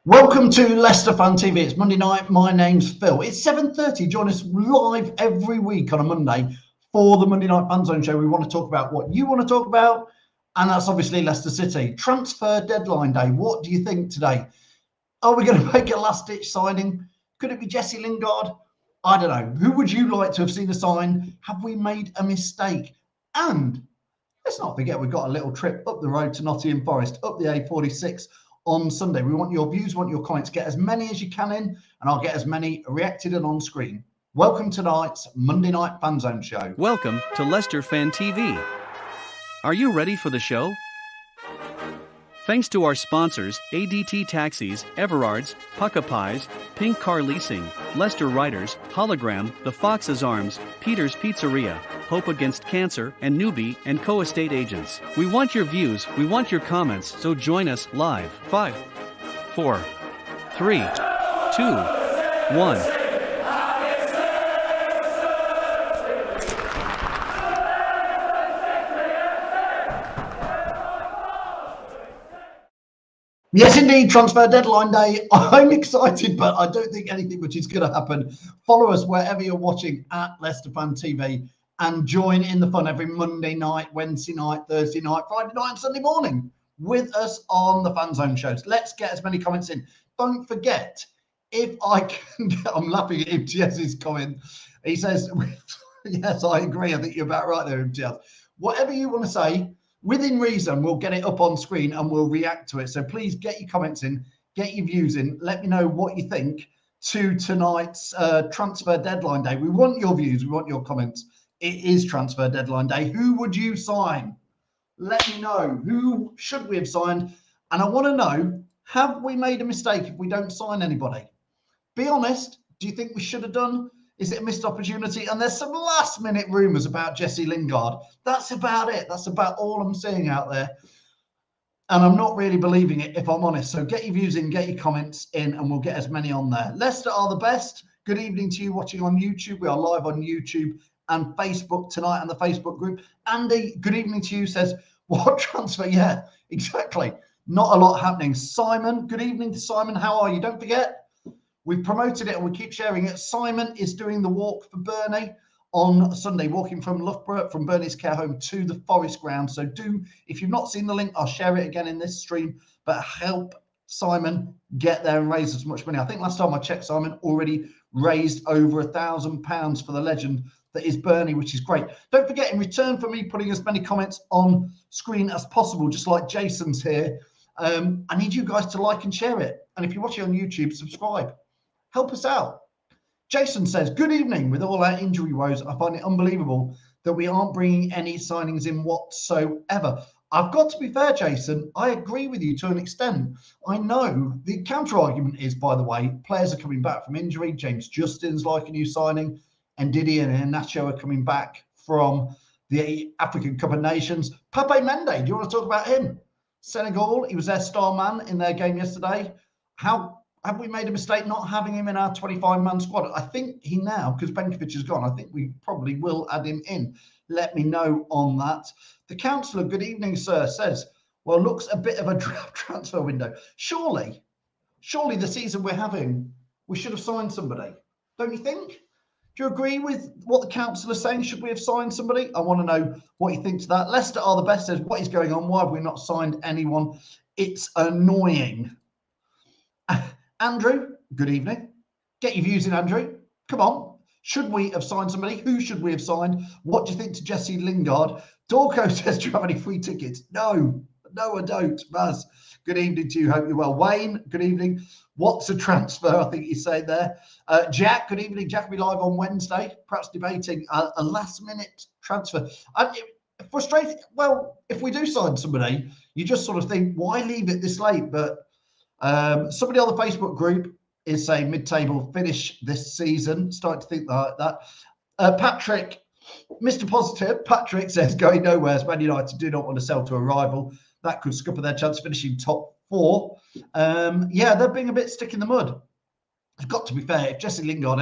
Welcome to Leicester Fan TV. It's Monday night. My name's Phil. It's 7:30. Join us live every week on a Monday for the Monday Night Fan Zone show. We want to talk about what you want to talk about, and that's obviously Leicester City. Transfer deadline day. What do you think today? Are we going to make a last-ditch signing? Could it be Jesse Lingard? I don't know. Who would you like to have seen a sign? Have we made a mistake? And let's not forget, we've got a little trip up the road to Nottingham Forest, up the A46 on Sunday. We want your views, want your comments. Get as many as you can in, and I'll get as many reacted and on screen. Welcome to tonight's Monday Night Fan Zone show. Welcome to Leicester Fan TV. Are you ready for the show? Thanks to our sponsors, ADT Taxis, Everards, Pukka Pies, Pink Car Leasing, Leicester Riders, Hollogram, The Fox's Arms, Peter's Pizzeria, Hope Against Cancer, and Newby Co estate agents. We want your views, we want your comments, so join us live. 5, 4, 3, 2, 1. Yes, indeed, transfer deadline day. I'm excited, but I don't think anything much is going to happen. Follow us wherever you're watching at Leicester Fan TV and join in the fun every Monday night, Wednesday night, Thursday night, Friday night, and Sunday morning with us on the Fan Zone shows. Let's get as many comments in. Don't forget, if I can get, I'm laughing at MTS's comment. He says, yes, I agree. I think you're about right there, MTS. Whatever you want to say, within reason, we'll get it up on screen and we'll react to it. So please get your comments in, get your views in. Let me know what you think to tonight's transfer deadline day. We want your views. We want your comments. It is transfer deadline day. Who would you sign? Let me know. Who should we have signed? And I want to know, have we made a mistake if we don't sign anybody? Be honest. Do you think we should have done? Is it a missed opportunity? And there's some last minute rumours about Jesse Lingard. That's about it. That's about all I'm seeing out there. And I'm not really believing it, if I'm honest. So get your views in, get your comments in, and we'll get as many on there. Leicester are the best. Good evening to you watching on YouTube. We are live on YouTube and Facebook tonight and the Facebook group. Andy, good evening to you, says, what transfer? Yeah, exactly. Not a lot happening. Simon, good evening to Simon. How are you? Don't forget, we've promoted it and we keep sharing it. Simon is doing the walk for Burnley on Sunday, walking from Loughborough, from Burnley's care home to the Forest ground. So do, if you've not seen the link, I'll share it again in this stream, but help Simon get there and raise as much money. I think last time I checked, Simon already raised over £1,000 for the legend that is Burnley, which is great. Don't forget, in return for me putting as many comments on screen as possible, just like Jason's here, I need you guys to like and share it. And if you're watching on YouTube, subscribe. Help us out. Jason says, good evening. With all our injury woes, I find it unbelievable that we aren't bringing any signings in whatsoever. I've got to be fair, Jason. I agree with you to an extent. I know the counter argument is, by the way, players are coming back from injury. James Justin's like a new signing. And Didi and Nacho are coming back from the African Cup of Nations. Pape Mende, do you want to talk about him? Senegal, he was their star man in their game yesterday. How have we made a mistake not having him in our 25-man squad? I think he now, because Benkovic is gone, I think we probably will add him in. Let me know on that. The councillor, good evening, sir, says, well, looks a bit of a draft transfer window. Surely the season we're having, we should have signed somebody. Don't you think? Do you agree with what the council is saying? Should we have signed somebody? I want to know what you think to that. Leicester are the best, says, what is going on? Why have we not signed anyone? It's annoying. Andrew, good evening. Get your views in, Andrew. Come on. Should we have signed somebody? Who should we have signed? What do you think to Jesse Lingard? Dorco says, do you have any free tickets? No, I don't. Baz, good evening to you. Hope you're well. Wayne, good evening. What's a transfer? I think you say there. Jack, good evening. Jack will be live on Wednesday, perhaps debating a last-minute transfer. Frustrating. Well, if we do sign somebody, you just sort of think, why leave it this late? But somebody on the Facebook group is saying mid-table finish this season. Starting to think like that. Patrick, Mr. Positive, Patrick says, going nowhere as Man United do not want to sell to a rival. That could scupper their chance of finishing top 4. Yeah, they're being a bit stick in the mud. It's got to be fair. If Jesse Lingard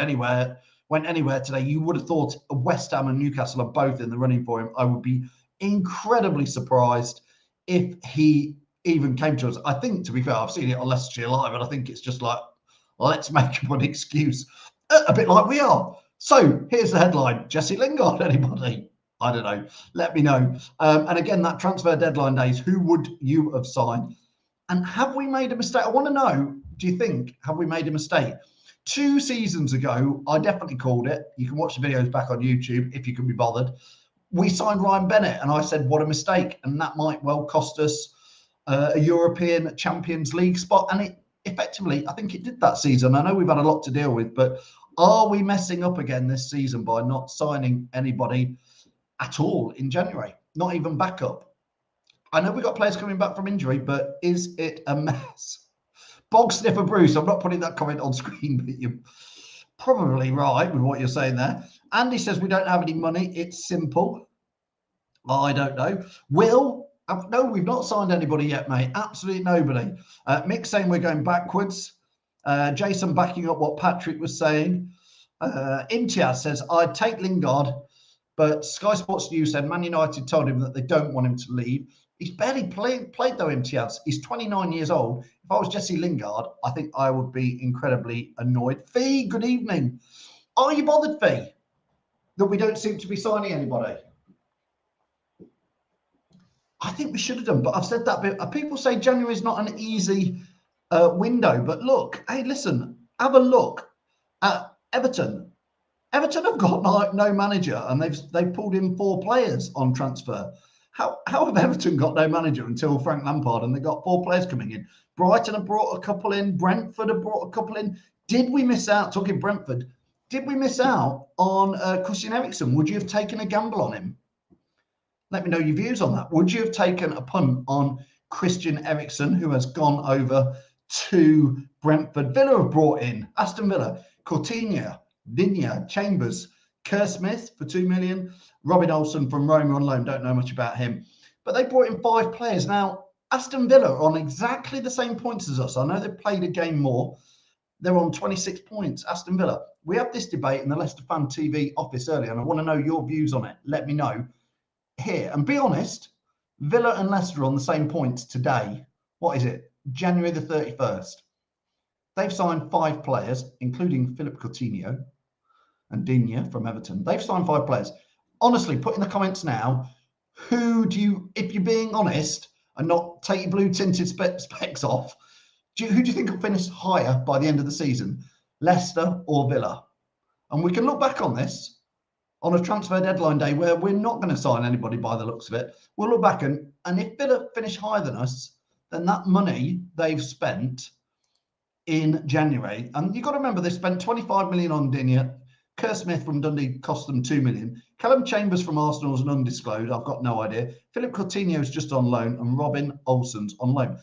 went anywhere today, you would have thought West Ham and Newcastle are both in the running for him. I would be incredibly surprised if he even came to us. I think, to be fair, I've seen it on Leicestershire Live, and I think it's just like, let's make up an excuse, a bit like we are. So here's the headline: Jesse Lingard. Anybody? I don't know. Let me know. And again, that transfer deadline days, who would you have signed? And have we made a mistake? I want to know, do you think, have we made a mistake? 2 seasons ago, I definitely called it. You can watch the videos back on YouTube if you can be bothered. We signed Ryan Bennett, and I said, what a mistake. And that might well cost us a European Champions League spot. And it effectively, I think it did that season. I know we've had a lot to deal with, but are we messing up again this season by not signing anybody at all in January? Not even backup. I know we've got players coming back from injury, but is it a mess? Bog Sniffer Bruce, I'm not putting that comment on screen, but you're probably right with what you're saying there. Andy says we don't have any money. It's simple. I don't know. Will, no, we've not signed anybody yet, mate. Absolutely nobody. Mick saying we're going backwards. Jason backing up what Patrick was saying. Imtiaz says, I'd take Lingard, but Sky Sports News said Man United told him that they don't want him to leave. He's barely played though, Imtiaz. He's 29 years old. If I was Jesse Lingard, I think I would be incredibly annoyed. Fee, good evening. Are you bothered, Fee, that we don't seem to be signing anybody? I think we should have done, but I've said that bit. People say January is not an easy window, but look, hey, listen, have a look at Everton. Everton have got no manager, and they've pulled in 4 players on transfer. How have Everton got no manager until Frank Lampard, and they got 4 players coming in? Brighton have brought a couple in. Brentford have brought a couple in. Did we miss out, talking Brentford, did we miss out on Christian Eriksen? Would you have taken a gamble on him? Let me know your views on that. Would you have taken a punt on Christian Eriksen, who has gone over to Brentford? Villa have brought in Aston Villa, Coutinho, Digne, Chambers, Kerr Smith for 2 million, Robin Olsen from Roma on loan. Don't know much about him. But they brought in 5 players. Now, Aston Villa are on exactly the same points as us. I know they've played a game more. They're on 26 points, Aston Villa. We had this debate in the Leicester Fan TV office earlier, and I want to know your views on it. Let me know here. And be honest, Villa and Leicester are on the same points today. What is it? January the 31st. They've signed 5 players, including Philip Coutinho and Digne from Everton. They've signed 5 players. Honestly, put in the comments now, who do you, if you're being honest and not take your blue tinted specs off, who do you think will finish higher by the end of the season? Leicester or Villa? And we can look back on this on a transfer deadline day where we're not going to sign anybody by the looks of it. We'll look back and if Villa finish higher than us, then that money they've spent in January, and you've got to remember they spent 25 million on Digne. Kerr Smith from Dundee cost them 2 million. Callum Chambers from Arsenal is an undisclosed. I've got no idea. Philip Coutinho is just on loan, and Robin Olsen's on loan.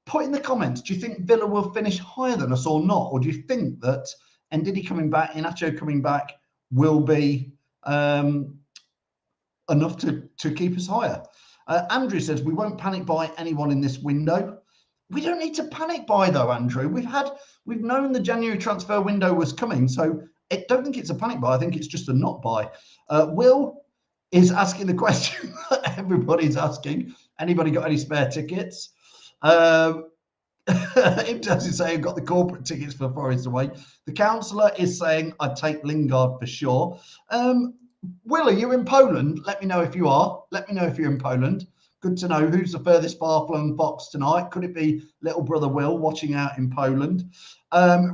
Put in the comments, do you think Villa will finish higher than us or not? Or do you think that Ndidi coming back, Inacho coming back will be enough to keep us higher? Andrew says, we won't panic buy anyone in this window. We don't need to panic buy though, Andrew. We've known the January transfer window was coming, so I don't think it's a panic buy. I think it's just a not buy. Will is asking the question that everybody's asking. Anybody got any spare tickets? Imtiaz is saying got the corporate tickets for Forest away. The councillor is saying I'd take Lingard for sure. Will, are you in Poland? Let me know if you are. Let me know if you're in Poland. Good to know. Who's the furthest far-flung box tonight? Could it be little brother Will watching out in Poland?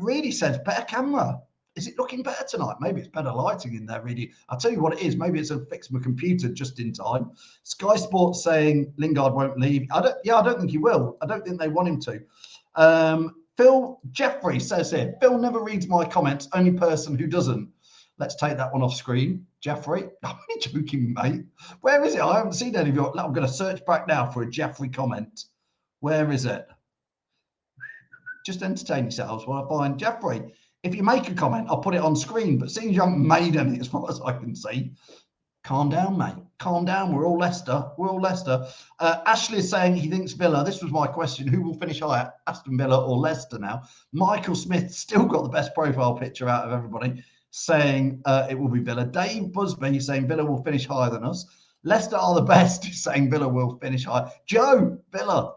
Reedy says, better camera. Is it looking better tonight? Maybe it's better lighting in there, Reedy. I'll tell you what it is. Maybe it's a fix my computer just in time. Sky Sports saying Lingard won't leave. I don't think he will. I don't think they want him to. Phil Jeffrey says here, Phil never reads my comments. Only person who doesn't. Let's take that one off screen. Jeffrey, I'm only joking, mate. Where is it? I haven't seen any of your. I'm going to search back now for a Jeffrey comment. Where is it? Just entertain yourselves while I find Jeffrey. If you make a comment, I'll put it on screen. But seeing you haven't made any, as far as I can see, calm down, mate. Calm down. We're all Leicester. We're all Leicester. Ashley is saying he thinks Villa. This was my question. Who will finish higher, Aston Villa or Leicester now? Michael Smith still got the best profile picture out of everybody, saying it will be Villa. Dave Busby saying Villa will finish higher than us. Leicester are the best, saying Villa will finish higher. Joe, Villa.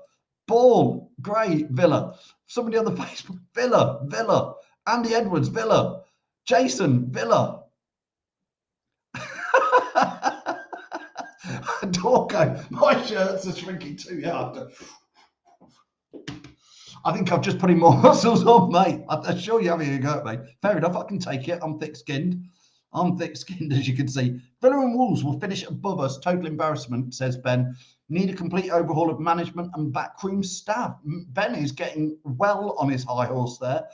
Ball, Gray, Villa. Somebody on the Facebook, Villa. Andy Edwards, Villa. Jason, Villa. Dorco, my shirts are shrinking too. Yeah, I think I've just put in more muscles on, mate. I'm sure you're having a go at me. Fair enough, I can take it. I'm thick-skinned. As you can see. Villa and Wolves will finish above us. Total embarrassment, says Ben. Need a complete overhaul of management and backroom staff. Ben is getting well on his high horse there.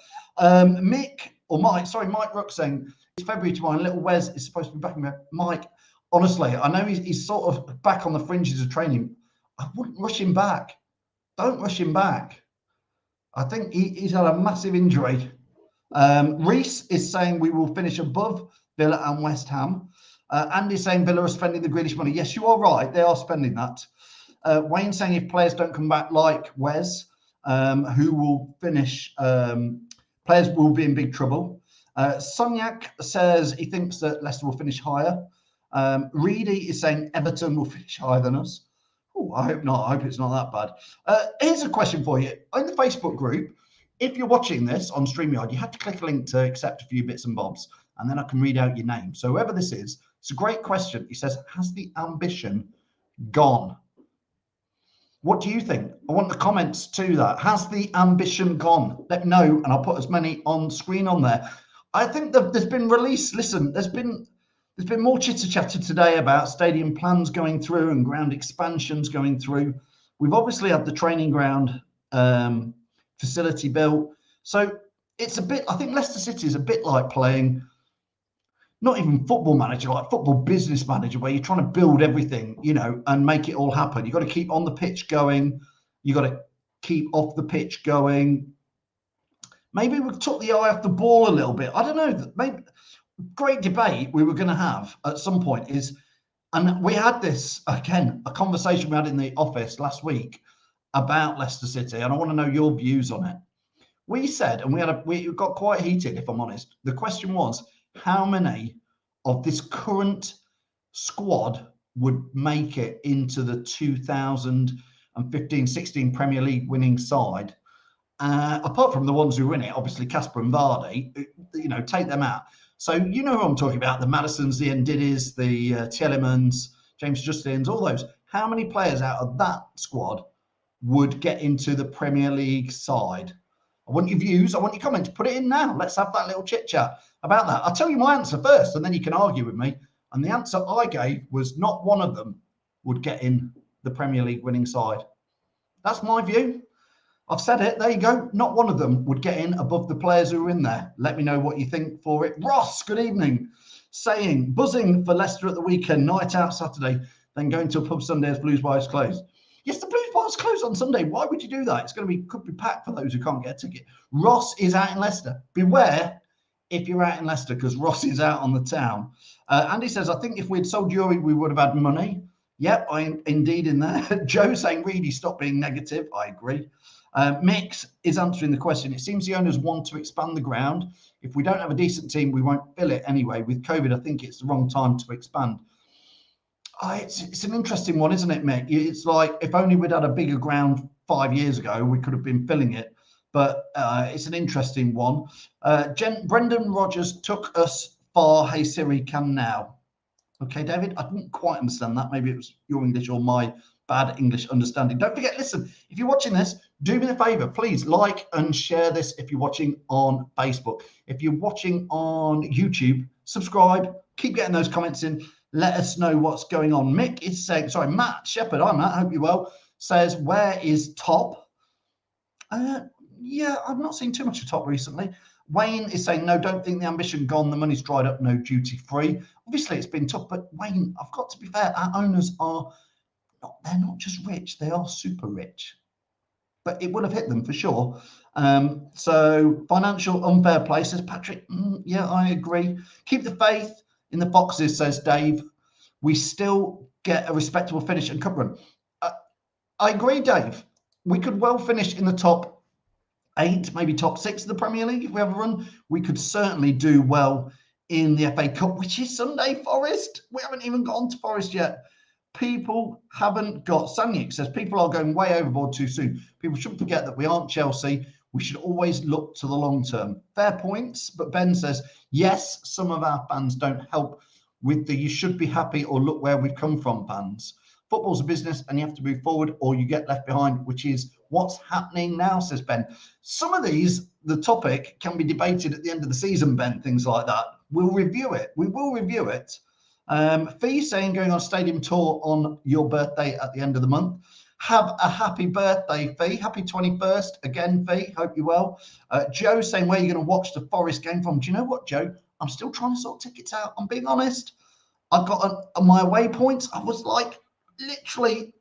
Mike Rook saying, it's February tomorrow and little Wes is supposed to be back in there. Mike, honestly, I know he's sort of back on the fringes of training. I wouldn't rush him back. Don't rush him back. I think he's had a massive injury. Reese is saying we will finish above Villa and West Ham. Andy's saying Villa are spending the Grealish money. Yes, you are right. They are spending that. Wayne saying if players don't come back like Wes, who will finish, players will be in big trouble. Sonyak says he thinks that Leicester will finish higher. Reedy is saying Everton will finish higher than us. Oh, I hope not. I hope it's not that bad. Here's a question for you. In the Facebook group, if you're watching this on StreamYard, you have to click a link to accept a few bits and bobs, and then I can read out your name. So whoever this is, it's a great question. He says, has the ambition gone? What do you think? I want the comments to that. Has the ambition gone? Let me know, and I'll put as many on screen on there. I think that there's been release. Listen, there's been more chitter-chatter today about stadium plans going through and ground expansions going through. We've obviously had the training ground facility built. So it's a bit, I think Leicester City is a bit like playing, not even football manager, like football business manager, where you're trying to build everything, you know, and make it all happen. You've got to keep on the pitch going. You've got to keep off the pitch going. Maybe we took the eye off the ball a little bit. I don't know. Maybe great debate we were going to have at some point is, and we had this, again, a conversation we had in the office last week about Leicester City, and I want to know your views on it. We said, and we got quite heated, if I'm honest. The question was, how many of this current squad would make it into the 2015-16 Premier League winning side? Apart from the ones who win it, obviously Casper and Vardy, you know, take them out. So you know who I'm talking about, the Madisons, the Ndidis, the Tielemans, James Justins, all those. How many players out of that squad would get into the Premier League side? I want your views. I want your comments. Put it in now. Let's have that little chit-chat about that. I'll tell you my answer first, and then you can argue with me. And the answer I gave was not one of them would get in the Premier League winning side. That's my view. I've said it. There you go. Not one of them would get in above the players who are in there. Let me know what you think for it. Ross, good evening. Saying, buzzing for Leicester at the weekend, night out Saturday, then going to a pub Sunday as Blues Bars closed. Yes, the Blues Bars closed on Sunday. Why would you do that? It's going to be, could be packed for those who can't get a ticket. Ross is out in Leicester. Beware if you're out in Leicester, because Ross is out on the town. Andy says, I think if we'd sold Yuri, we would have had money. Yep, I'm indeed in there. Joe saying, really stop being negative. I agree. Mix is answering the question. It seems the owners want to expand the ground. If we don't have a decent team, we won't fill it anyway. With COVID, I think it's the wrong time to expand. It's an interesting one, isn't it, Mick? It's like, if only we'd had a bigger ground 5 years ago, we could have been filling it. But it's an interesting one. Brendan Rogers took us far. Hey, Siri, can now. Okay, David, I didn't quite understand that. Maybe it was your English or my bad English understanding. Don't forget, listen, if you're watching this, do me a favor, please like and share this if you're watching on Facebook. If you're watching on YouTube, subscribe, keep getting those comments in. Let us know what's going on. Mick is saying, sorry, Matt Shepherd, hi Matt, hope you're well, says, where is Top? Yeah, I've not seen too much of Top recently. Wayne is saying, no, don't think the ambition gone. The money's dried up, no duty free. Obviously, it's been tough, but Wayne, I've got to be fair, our owners are, they're not just rich, they are super rich. But it will have hit them for sure. So financial unfair play, says Patrick. Yeah, I agree. Keep the faith in the Foxes, says Dave. We still get a respectable finish and cup run. I agree, Dave. We could well finish in the top 8, maybe top 6 of the Premier League if we have a run. We could certainly do well in the FA Cup, which is Sunday, Forest. We haven't even gone to Forest yet. people haven't got, Sanyik says, people are going way overboard too soon. People shouldn't forget that we aren't Chelsea. We should always look to the long term. Fair points, but Ben says, yes, some of our fans don't help with the you should be happy or look where we've come from fans. Football's a business and you have to move forward or you get left behind, which is what's happening now, says Ben. Some of these, the topic can be debated at the end of the season, Ben, things like that. We'll review it. We will review it. Fee saying going on a stadium tour on your birthday at the end of the month. Have a happy birthday, Fee. Happy 21st. Again, Fee. Hope you're well. Joe saying, where are you going to watch the Forest game from? Do you know what, Joe? I'm still trying to sort tickets out. I'm being honest. I got my away points. I was like literally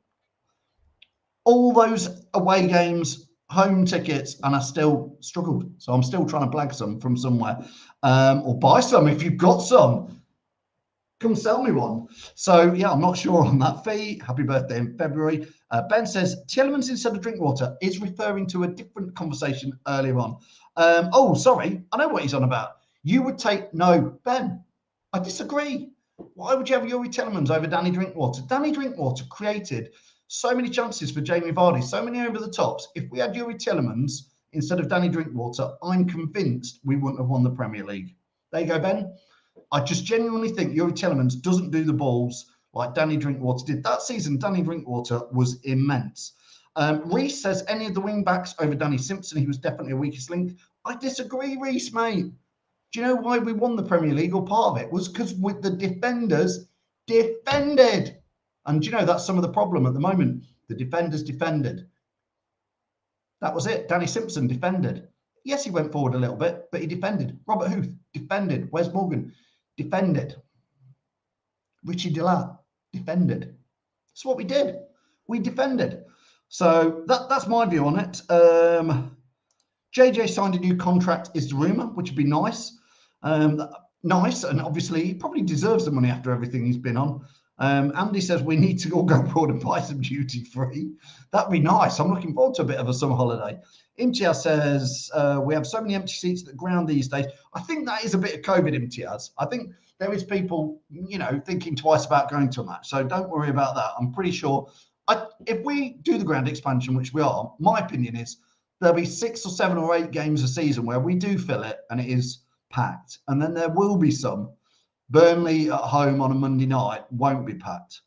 all those away games, home tickets, and I still struggled. So I'm still trying to blag some from somewhere or buy some if you've got some. Come sell me one. So, yeah, I'm not sure on that. Fee, happy birthday in February. Ben says, Tielemans instead of Drinkwater is referring to a different conversation earlier on. Oh, sorry. I know what he's on about. You would take, no, Ben, I disagree. Why would you have Youri Tielemans over Danny Drinkwater? Danny Drinkwater created so many chances for Jamie Vardy, so many over the tops. If we had Youri Tielemans instead of Danny Drinkwater, I'm convinced we wouldn't have won the Premier League. There you go, Ben. I just genuinely think Youri Tielemans doesn't do the balls like Danny Drinkwater did. That season, Danny Drinkwater was immense. Reese says, any of the wing-backs over Danny Simpson, he was definitely a weakest link. I disagree, Reese, mate. Do you know why we won the Premier League, or part of it was because with the defenders defended. And do you know, that's some of the problem at the moment. The defenders defended. That was it. Danny Simpson defended. Yes, he went forward a little bit, but he defended. Robert Huth defended. Wes Morgan defended. Richie Delat defended. That's what we did. We defended. So that's my view on it. JJ signed a new contract is the rumour, which would be nice. Nice, and obviously he probably deserves the money after everything he's been on. Andy says we need to all go abroad and buy some duty free. That'd be nice. I'm looking forward to a bit of a summer holiday. Imtiaz says we have so many empty seats at the ground these days. I think that is a bit of COVID, Imtiaz. I think there is people, you know, thinking twice about going to a match. So don't worry about that. I'm pretty sure if we do the ground expansion, which we are, my opinion is there'll be 6 or 7 or 8 games a season where we do fill it and it is packed. And then there will be some. Burnley at home on a Monday night won't be packed.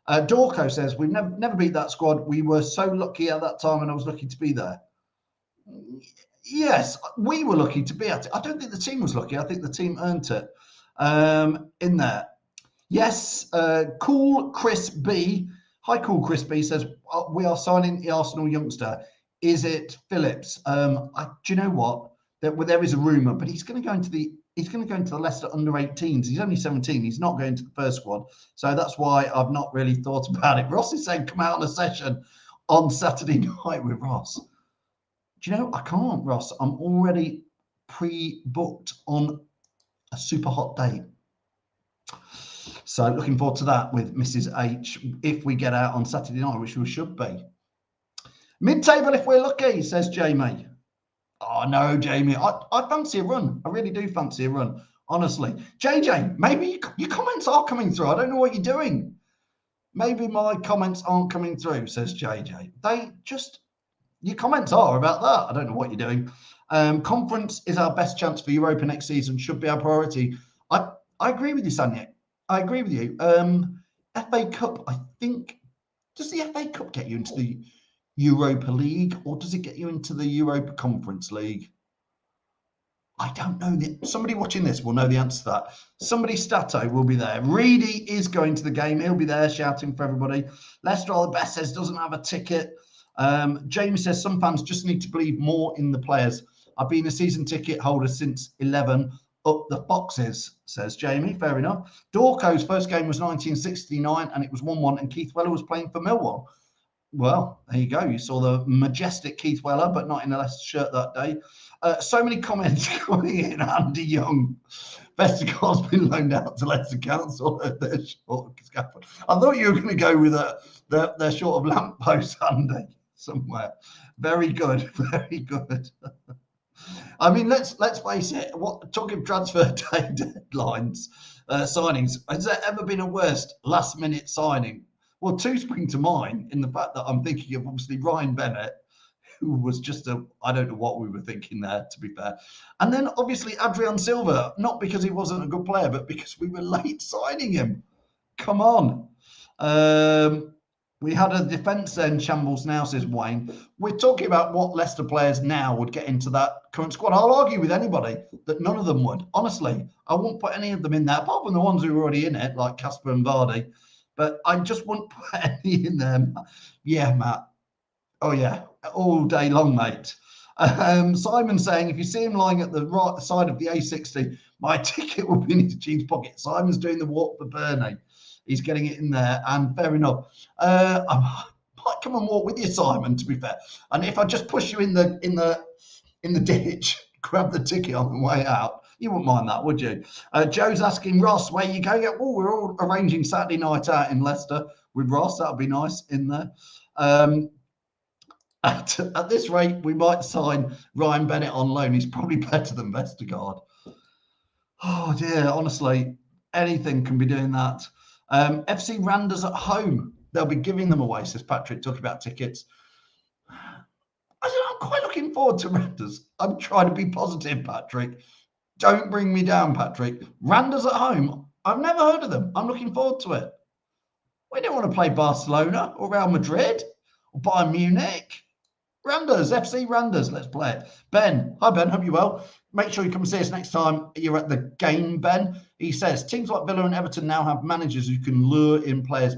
Dorco says, we've never beat that squad. We were so lucky at that time and I was lucky to be there. Yes, we were lucky to be at it. I don't think the team was lucky. I think the team earned it in there. Yes, Cool Chris B. Hi, Cool Chris B says, we are signing the Arsenal youngster. Is it Phillips? Do you know what? There is a rumour, but he's going to go into the Leicester under-18s. He's only 17. He's not going to the first squad. So that's why I've not really thought about it. Ross is saying come out on a session on Saturday night with Ross. Do you know, I can't, Ross. I'm already pre-booked on a super hot date. So looking forward to that with Mrs. H if we get out on Saturday night, which we should be. Mid-table if we're lucky, says Jamie. Oh, no, Jamie. I fancy a run. I really do fancy a run, honestly. JJ, maybe your comments are coming through. I don't know what you're doing. Maybe my comments aren't coming through, says JJ. Your comments are about that. I don't know what you're doing. Conference is our best chance for Europa next season. Should be our priority. I agree with you, Sanya. I agree with you. FA Cup, I think. Does the FA Cup get you into the Europa League, or does it get you into the Europa Conference League? I don't know. Somebody watching this will know the answer to that. Somebody Stato will be there. Reedy is going to the game. He'll be there shouting for everybody. Leicester are the best, says doesn't have a ticket. Jamie says some fans just need to believe more in the players. I've been a season ticket holder since 11. Up the boxes, says Jamie. Fair enough. Dorco's first game was 1969 and it was 1-1 and Keith Weller was playing for Millwall. Well, there you go. You saw the majestic Keith Weller, but not in a Leicester shirt that day. So many comments coming in. Andy Young. Vestergaard's been loaned out to Leicester Council at their short scaffold. I thought you were going to go with their short of lamppost, Andy, somewhere. Very good. Very good. I mean, let's face it. Talking of transfer day deadlines, signings, has there ever been a worst last-minute signing? Well, two spring to mind in the fact that I'm thinking of obviously Ryan Bennett, who was just I don't know what we were thinking there, to be fair. And then obviously Adrian Silva, not because he wasn't a good player, but because we were late signing him. Come on. We had a defence then, shambles now, says Wayne. We're talking about what Leicester players now would get into that current squad. I'll argue with anybody that none of them would. Honestly, I wouldn't put any of them in there, apart from the ones who are already in it, like Casper and Vardy. But I just wouldn't put any in there. Yeah, Matt. Oh, yeah. All day long, mate. Simon saying, if you see him lying at the right side of the A60, my ticket will be in his jeans pocket. Simon's doing the walk for Burnley. He's getting it in there, and fair enough. I might come and walk with you, Simon, to be fair. And if I just push you in the ditch, grab the ticket on the way out, you wouldn't mind that, would you? Joe's asking Ross, where you going? Oh, we're all arranging Saturday night out in Leicester with Ross. That'll be nice in there. At this rate, we might sign Ryan Bennett on loan. He's probably better than Vestergaard. Oh, dear. Honestly, anything can be doing that. FC Randers at home. They'll be giving them away, says Patrick, talking about tickets. I'm quite looking forward to Randers. I'm trying to be positive, Patrick. Don't bring me down, Patrick. Randers at home. I've never heard of them. I'm looking forward to it. We don't want to play Barcelona or Real Madrid or Bayern Munich. Randers, FC Randers, let's play it. Ben, hi Ben, hope you're well. Make sure you come and see us next time you're at the game, Ben. He says, teams like Villa and Everton now have managers who can lure in players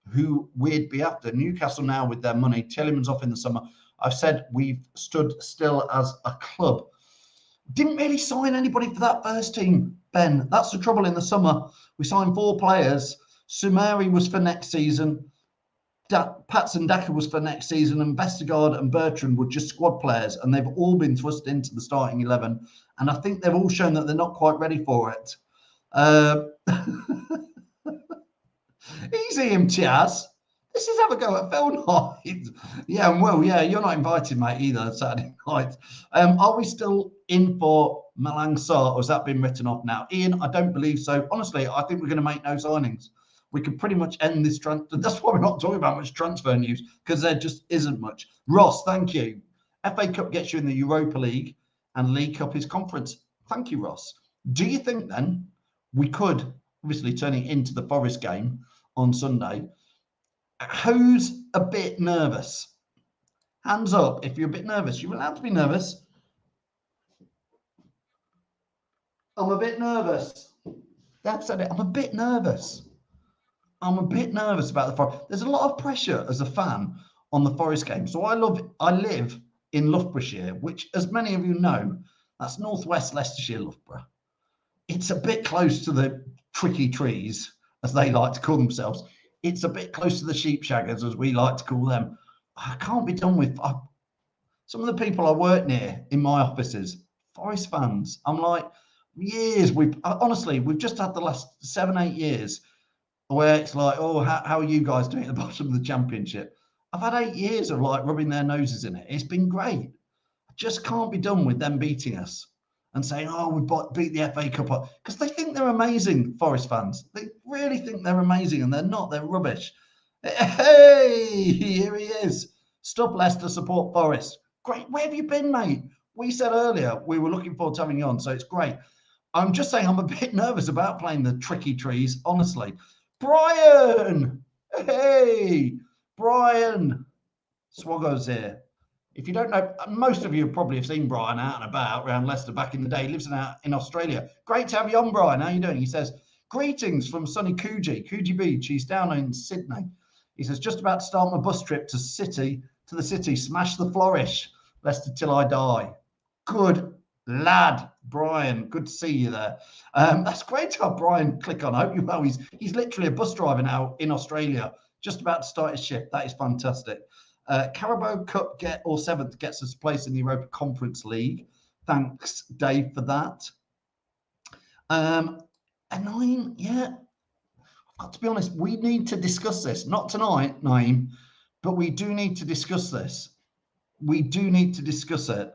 who we'd be after. Newcastle now with their money. Tielemans off in the summer. I've said we've stood still as a club. Didn't really sign anybody for that first team, Ben. That's the trouble in the summer. We signed 4 players. Sumari was for next season. Patson Daka was for next season, and Vestergaard and Bertrand were just squad players, and they've all been thrust into the starting 11. And I think they've all shown that they're not quite ready for it. Easy, Imtiaz. This is have a go at Phil night. Yeah, well, yeah, you're not invited, mate, either, Saturday night. Are we still in for Malang Sarr, or has that been written off now? Ian, I don't believe so. Honestly, I think we're going to make no signings. We could pretty much end this transfer. That's why we're not talking about much transfer news, because there just isn't much. Ross, thank you. FA Cup gets you in the Europa League, and League Cup is conference. Thank you, Ross. Do you think then we could, obviously turning into the Forest game on Sunday, who's a bit nervous? Hands up if you're a bit nervous. You're allowed to be nervous. I'm a bit nervous. Dad said it. I'm a bit nervous. I'm a bit nervous about the Forest. There's a lot of pressure as a fan on the Forest game. So I live in Loughborough, which, as many of you know, that's northwest Leicestershire, Loughborough. It's a bit close to the tricky trees, as they like to call themselves. It's a bit close to the sheep shaggers, as we like to call them. I can't be done with some of the people I work near in my offices, Forest fans. I'm like, years, we've just had the last 7-8 years where it's like, oh, how are you guys doing at the bottom of the championship? I've had 8 years of like rubbing their noses in it. It's been great. I just can't be done with them beating us and saying, oh, we beat the FA Cup, because they think they're amazing, Forest fans. They really think they're amazing, and they're not. They're rubbish. Hey, here he is. Stop Leicester, support Forest. Great. Where have you been, mate? We said earlier we were looking forward to having you on, so it's great. I'm just saying I'm a bit nervous about playing the tricky trees, honestly. Brian! Hey! Brian! Swoggo's here. If you don't know, most of you probably have seen Brian out and about around Leicester back in the day. He lives out in Australia. Great to have you on, Brian. How are you doing? He says, greetings from sunny Coogee Beach. He's down in Sydney. He says, just about to start my bus trip to the city. Smash the flourish. Leicester till I die. Good lad, Brian. Good to see you there. That's great to have Brian click on. I hope you know he's literally a bus driver now in Australia, just about to start his shift. That is fantastic. Carabao Cup or 7th gets us a place in the Europa Conference League. Thanks, Dave, for that. And Naeem, yeah, I've got to be honest, we need to discuss this. Not tonight, Naeem, but we do need to discuss this. We do need to discuss it.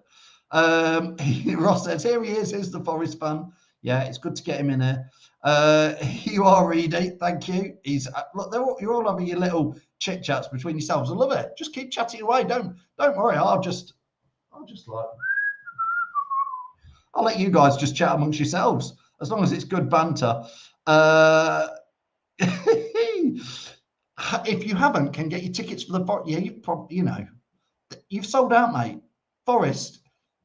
Ross says, here he is. Here's the Forest fan. Yeah, it's good to get him in here. You are Reedy, thank you. He's look, you're all having your little chit chats between yourselves. I love it. Just keep chatting away. Don't worry. I'll just like, I'll let you guys just chat amongst yourselves as long as it's good banter. If you haven't, can get your tickets for the yeah, you've probably, you know, you've sold out, mate. Forest,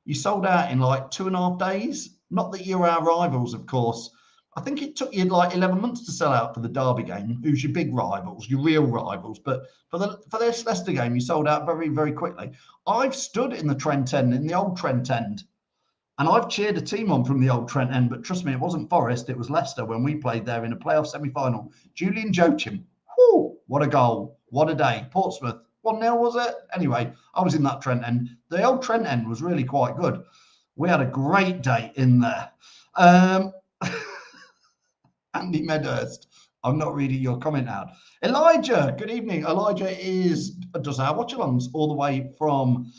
you sold out in like 2.5 days. Not that you're our rivals, of course. I think it took you like 11 months to sell out for the Derby game. Who's your big rivals, your real rivals? But for this Leicester game, you sold out very, very quickly. I've stood in the Trent End, in the old Trent End, and I've cheered a team on from the old Trent End. But trust me, it wasn't Forest, it was Leicester when we played there in a playoff semi-final. Julian Joachim, whoo, what a goal, what a day. Portsmouth, 1-0 was it? Anyway, I was in that Trent End. The old Trent End was really quite good. We had a great day in there. Andy Medhurst, I'm not reading your comment out. Elijah, good evening. Elijah does our watch-alongs all the way from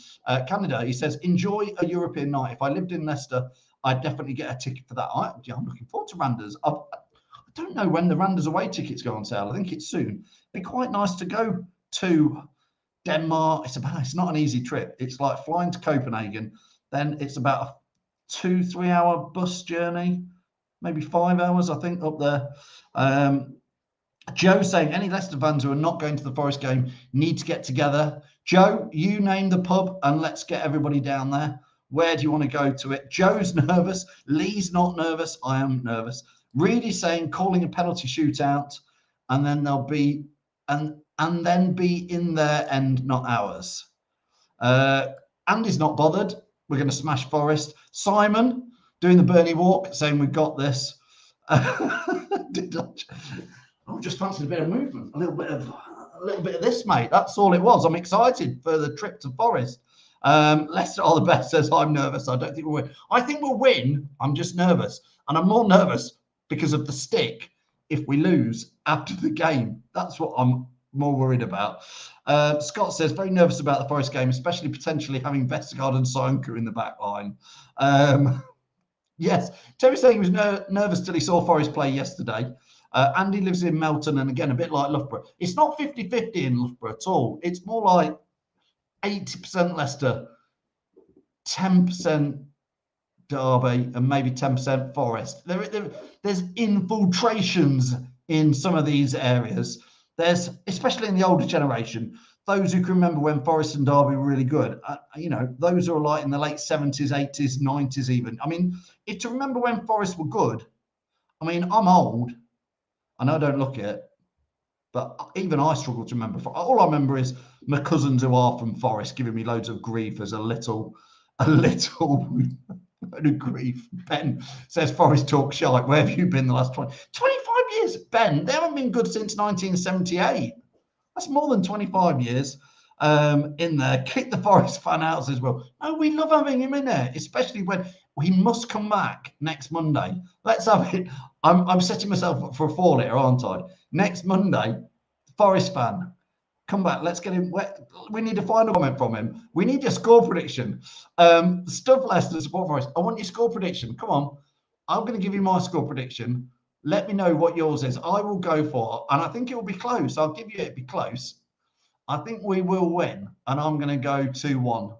Canada. He says, enjoy a European night. If I lived in Leicester, I'd definitely get a ticket for that. I'm looking forward to Randers. I don't know when the Randers away tickets go on sale. I think it's soon. It'd be quite nice to go to Denmark. It's not an easy trip. It's like flying to Copenhagen. Then it's about a 2-3 hour bus journey, maybe 5 hours, I think, up there. Joe saying any Leicester fans who are not going to the Forest game need to get together. Joe, you name the pub and let's get everybody down there. Where do you want to go to it? Joe's nervous. Lee's not nervous. I am nervous. Reedy saying calling a penalty shootout, and then they'll be and then be in their end, not ours. Andy's not bothered. We're going to smash Forest. Simon doing the Bernie walk, saying we've got this. I just fancied a bit of movement, a little bit of this, mate. That's all it was. I'm excited for the trip to Forest. Leicester are the best, says I'm nervous. I don't think we'll win. I think we'll win. I'm just nervous, and I'm more nervous because of the stick if we lose after the game. That's what I'm more worried about. Scott says very nervous about the Forest game, especially potentially having Vestergaard and Soyuncu in the back line. Yes, Terry saying he was nervous till he saw Forest play yesterday. Andy lives in Melton, and again, a bit like Loughborough. It's not 50-50 in Loughborough at all. It's more like 80% Leicester, 10% Derby, and maybe 10% Forest. There's infiltrations in some of these areas. There's, especially in the older generation, those who can remember when Forest and Derby were really good. You know, those are like in the late 70s, 80s, 90s even. I mean, to remember when Forest were good, I mean, I'm old. I know I don't look it, but even I struggle to remember. All I remember is my cousins who are from Forest giving me loads of grief as a little load of grief. Ben says Forest talk shite. Where have you been the last 25 years? Ben, they haven't been good since 1978. That's more than 25 years in there. Kick the Forest fan out as well. No, we love having him in there, especially when he must come back next Monday. Let's have it. I'm setting myself up for a fall here, aren't I? Next Monday, Forest fan, come back. Let's get him. We need a final comment from him. We need a score prediction. Stuff Leicester, support Forest. I want your score prediction. Come on. I'm going to give you my score prediction. Let me know what yours is. I will go for, and I think it will be close. I'll give you it'll be close. I think we will win, and I'm going to go 2-1.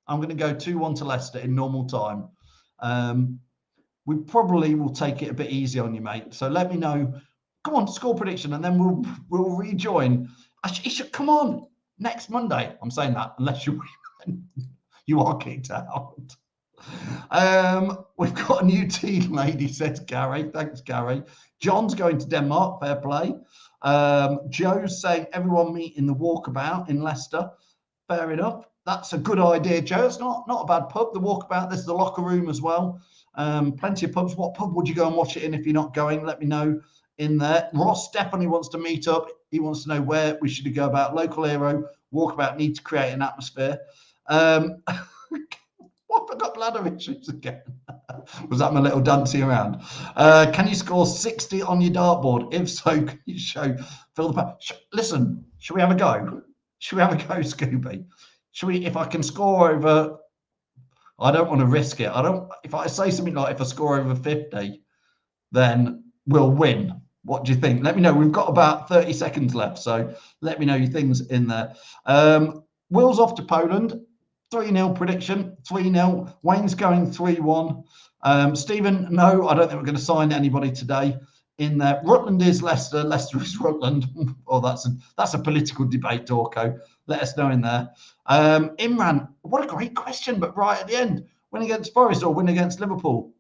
I'm going to go 2-1 to Leicester in normal time. We probably will take it a bit easy on you, mate. So let me know. Come on, score prediction, and then we'll rejoin. It should come on next Monday. I'm saying that unless you win, you are kicked out. We've got a new tea lady, says Gary. Thanks, Gary. John's going to Denmark. Fair play. Joe's saying everyone meet in the walkabout in Leicester. Fair enough. That's a good idea, Joe. It's not a bad pub. The walkabout. There's the locker room as well. Plenty of pubs. What pub would you go and watch it in if you're not going? Let me know in there. Ross definitely wants to meet up. He wants to know where we should go about. Local hero walkabout. Need to create an atmosphere. What, I got bladder issues again. Was that my little dancing around? Can you score 60 on your dartboard? If so, can you fill the pack? Listen, should we have a go? Should we have a go, Scooby? Should we, if I can score over, I don't want to risk it. If I say something like if I score over 50, then we'll win. What do you think? Let me know. We've got about 30 seconds left, so let me know your things in there. Will's off to Poland. 3-0 prediction, 3-0. Wayne's going 3-1. Stephen, no, I don't think we're going to sign anybody today in there. Rutland is Leicester. Leicester is Rutland. Oh, that's a political debate, Dorco. Let us know in there. Imran, what a great question, but right at the end. Win against Forest or win against Liverpool?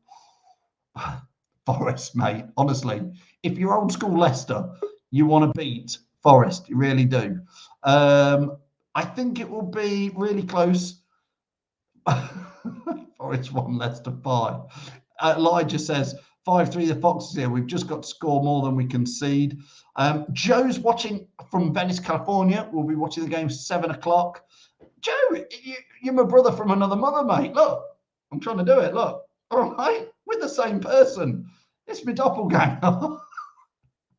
Forest, mate. Honestly, if you're old school Leicester, you want to beat Forest. You really do. I think it will be really close. Forest 1, Leicester 5. Elijah says 5-3 the Foxes here. We've just got to score more than we concede. Joe's watching from Venice, California. We'll be watching the game 7 o'clock. Joe, you're my brother from another mother, mate. Look, I'm trying to do it. Look, all right, we're the same person. It's my doppelganger.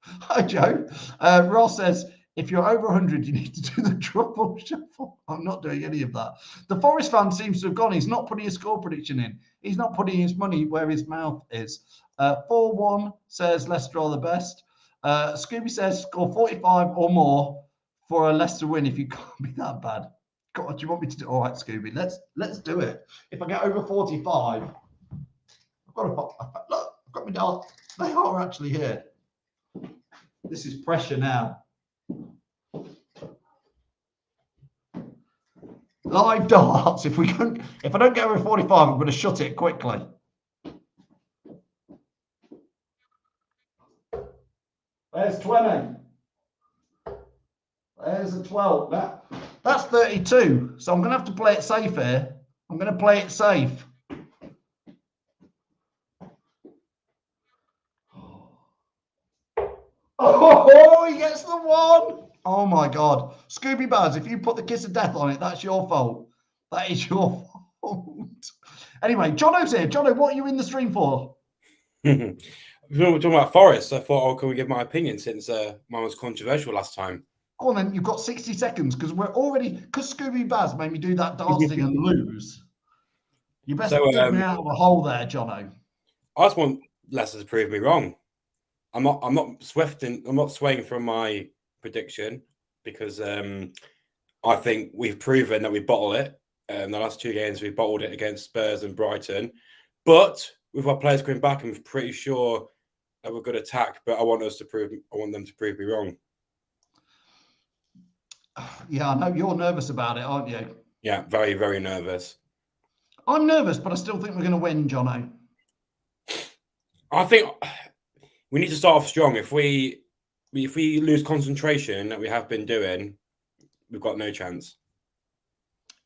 Hi, Joe. Ross says, if you're over 100, you need to do the truffle shuffle. I'm not doing any of that. The Forest fan seems to have gone. He's not putting a score prediction in. He's not putting his money where his mouth is. 4-1 says Leicester are the best. Scooby says score 45 or more for a Leicester win if you can't be that bad. God, do you want me to do? All right, Scooby, let's do it. If I get over 45, I've got to look. I've got my darts. They are actually here. This is pressure now. Live darts. If I don't get over 45, I'm going to shut it quickly. There's 20. There's a 12. That's 32. So I'm going to have to play it safe here. I'm going to play it safe. Oh, he gets the 1. Oh my God. Scooby Baz, if you put the kiss of death on it, that's your fault. That is your fault. Anyway, Jono's here. Jono, what are you in the stream for? We're talking about Forest. I thought, oh, can we give my opinion since mine was controversial last time? Go on then, you've got 60 seconds because Scooby Baz made me do that dance thing and lose. You best dig me out of a hole there, Jono. I just want Leicester to prove me wrong. I'm not swaying from my prediction because I think we've proven that we bottle it. The last 2 games we've bottled it against Spurs and Brighton, but with our players coming back, I'm pretty sure that we're good attack. But I want them to prove me wrong. Yeah, I know you're nervous about it, aren't you? Yeah, very, very nervous. I'm nervous, but I still think we're going to win, Jono. I think we need to start off strong. If we lose concentration that we have been doing, we've got no chance.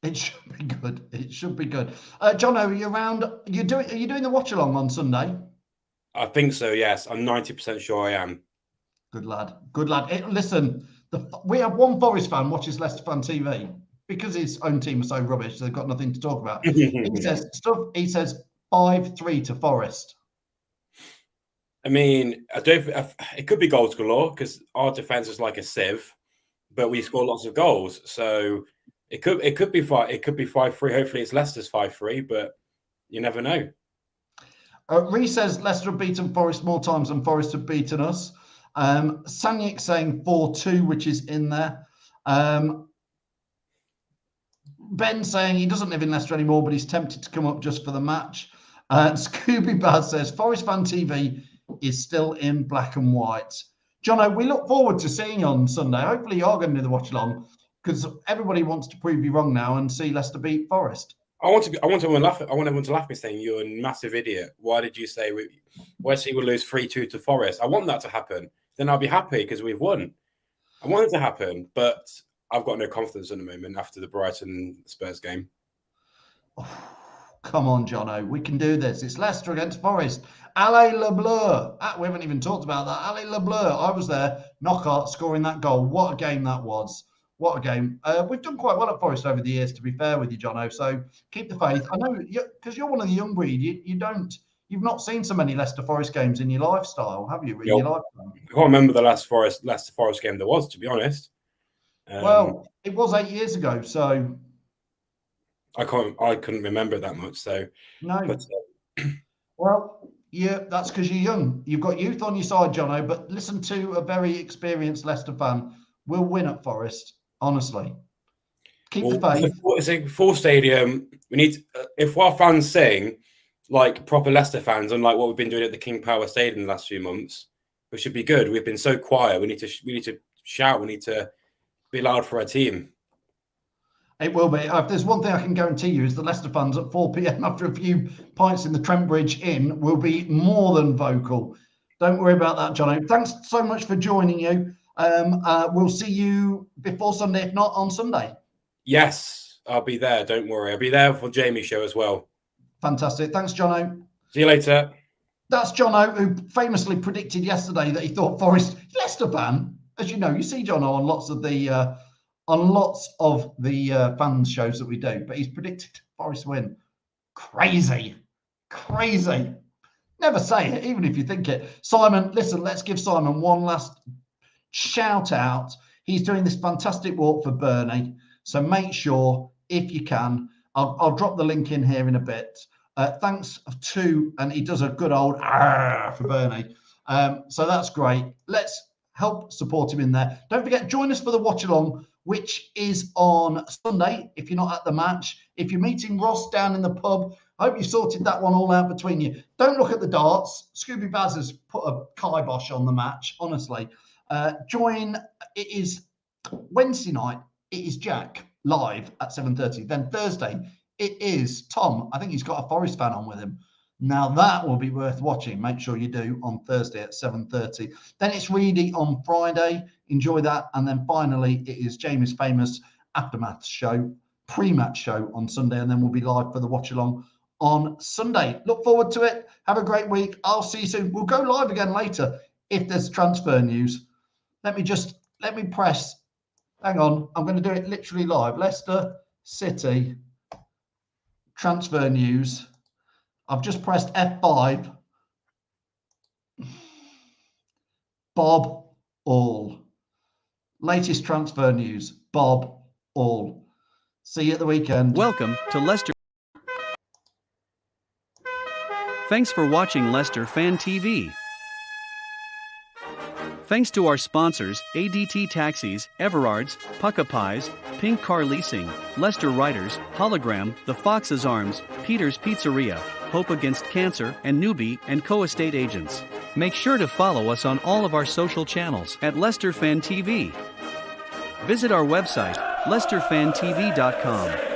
It should be good. It should be good. Jono, are you around? Are you doing the watch along on Sunday? I think so. Yes, I'm 90% sure I am. Good lad. Good lad. Listen, we have one Forest fan watches Leicester Fan TV because his own team are so rubbish. They've got nothing to talk about. He says 5-3 to Forest. I mean, it could be goals galore because our defense is like a sieve, but we score lots of goals. So it could be 5-3. Hopefully, it's Leicester's 5-3, but you never know. Reece says Leicester have beaten Forest more times than Forest have beaten us. Sanyik saying 4-2, which is in there. Ben saying he doesn't live in Leicester anymore, but he's tempted to come up just for the match. Scooby Baz says Forest Fan TV is still in black and white. Jono, we look forward to seeing you on Sunday. Hopefully you're going to do the watch along because everybody wants to prove you wrong now and see Leicester beat Forest. I want everyone to laugh at me saying you're a massive idiot. Why did you say Wesley will lose 3-2 to Forest? I want that to happen. Then I'll be happy because we've won. I want it to happen, but I've got no confidence at the moment after the Brighton Spurs game. Oh, come on, Jono. We can do this. It's Leicester against Forest. Allez le Bleu. We haven't even talked about that. Allez le Bleu. I was there. Knockout scoring that goal. What a game that was. What a game. We've done quite well at Forest over the years, to be fair with you, Jono. So keep the faith. I know because you're one of the young breed. You've not seen so many Leicester Forest games in your lifestyle, have you? In your lifetime? I can't remember the last Leicester Forest game there was, to be honest. Well, it was 8 years ago, so I couldn't remember it that much. So no. But, well, Yeah, that's because you're young. You've got youth on your side, Jono, but listen to a very experienced Leicester fan. We'll win at Forest, honestly. Keep the faith. It's a full stadium. We need, if our fans sing like proper Leicester fans, unlike what we've been doing at the King Power Stadium in the last few months, we should be good. We've been so quiet. We need to shout. We need to be loud for our team. It will be. If there's one thing I can guarantee you is the Leicester fans at 4 p.m. after a few pints in the Trent Bridge Inn will be more than vocal. Don't worry about that, Jono. Thanks so much for joining you. We'll see you before Sunday, if not on Sunday. Yes, I'll be there. Don't worry. I'll be there for Jamie's show as well. Fantastic. Thanks, Jono. See you later. That's Jono, who famously predicted yesterday that he thought Forest Leicester fan. As you know, you see Jono on lots of the fans shows that we do, but he's predicted Forest win. Crazy. Never say it, even if you think it. Simon, listen, let's give Simon one last shout out. He's doing this fantastic walk for Bernie. So make sure, if you can, I'll drop the link in here in a bit. Thanks to, and he does a good old for Bernie. So that's great. Let's help support him in there. Don't forget, join us for the watch along, which is on Sunday. If you're not at the match, if you're meeting Ross down in the pub, I hope you sorted that one all out between you. Don't look at the darts. Scooby Baz has put a kibosh on the match, honestly. Join. It is Wednesday night. It is Jack live at 7:30. Then Thursday, it is Tom. I think he's got a Forest fan on with him. Now that will be worth watching. Make sure you do on Thursday at 7:30. Then it's Reedy on Friday. Enjoy that. And then finally, it is Jamie's famous aftermath show, pre-match show on Sunday. And then we'll be live for the watch along on Sunday. Look forward to it. Have a great week. I'll see you soon. We'll go live again later if there's transfer news. Let me press. Hang on. I'm going to do it literally live. Leicester City transfer news. I've just pressed F5. Bob All. Latest transfer news. Bob All. See you at the weekend. Welcome to Leicester. Thanks for watching Leicester Fan TV. Thanks to our sponsors, ADT Taxis, Everards, Pukka Pies, Pink Car Leasing, Leicester Riders, Hollogram, The Fox's Arms, Peter's Pizzeria, Hope Against Cancer, and Newby Co estate agents. Make sure to follow us on all of our social channels at Leicester Fan TV. Visit our website, leicesterfantv.com.